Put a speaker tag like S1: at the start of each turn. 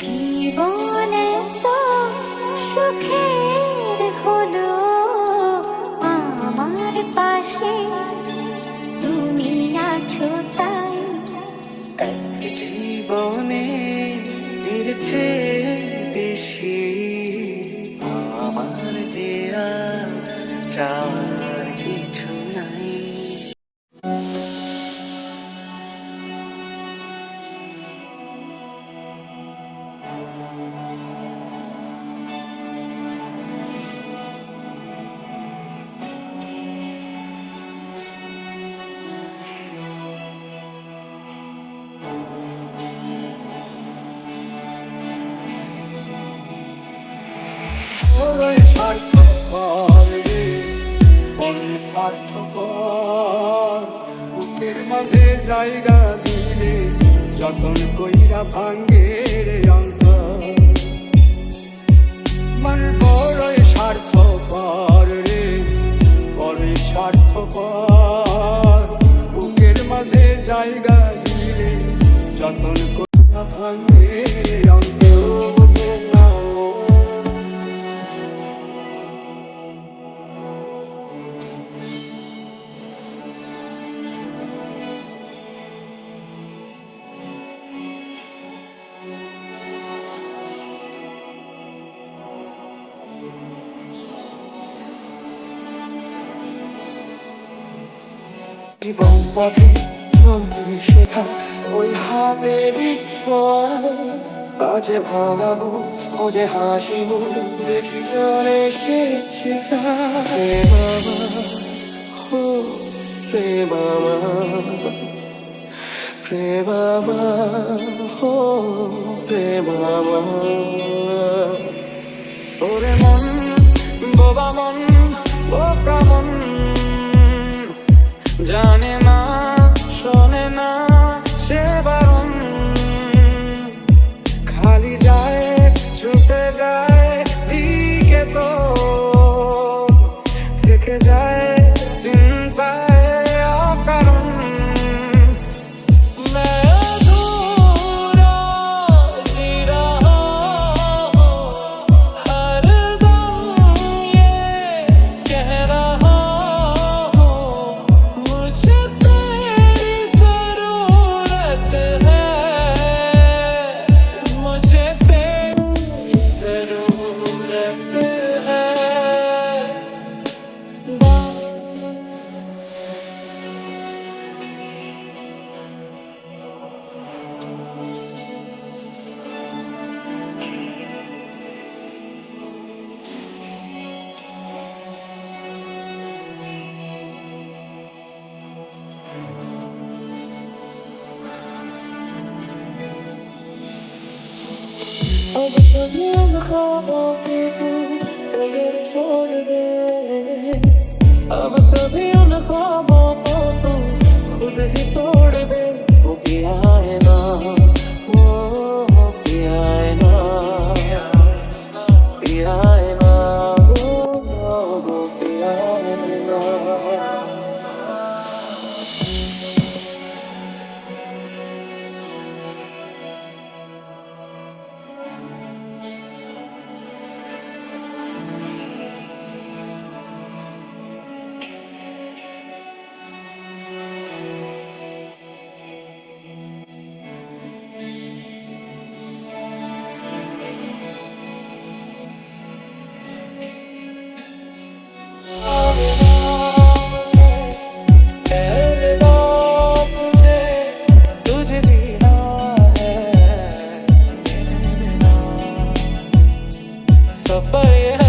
S1: জীবনে তো সুখের হলো আমার পাশে তুমি আছো তাই।
S2: এক জীবনে এর চেয়ে বেশি আমার যে আর চাওয়ার কিছু নাই।
S3: বুকের মাঝে জায়গা দিলে যতন কইরা ভাঙ্গে রে অন্তর। মানে বড়ই স্বার্থপর রে, বড়ই স্বার্থপর। বুকের মাঝে জায়গা দিলে যতন কইরা ভাঙ্গে রে অন্তর। জীবন পথে চলতে শেখা ওই হাতেরই কাজে ভাগাবো ও যে হাসিব দেখি চলে সে শেখা। রে বাবা হো রে বাবা, রে বাবা হো রে বাবা। ওরে মন বোবা মন বোকা মন, জানে না শোনে না সে বারণ। খালি যায় ছুটে যায় দিকে তো থেকে যায় চিন্তায় অকারণ। मैं अधूरा जी रहा हूँ, हर दम ये कह रहा हूँ मुझे तेरी जरूरत है, मुझे तेरी जरूरत है। अब सभी ख्वाबों के तू अगर छोड़ दे, अब सभी उन ख्वाबों को तू खुद ही तोड़ दे। वो पिया है ना, वो पिया है ना, पिया है ना, वो पिया है ना। तुझे जीना है मेरे बिना, सफर ये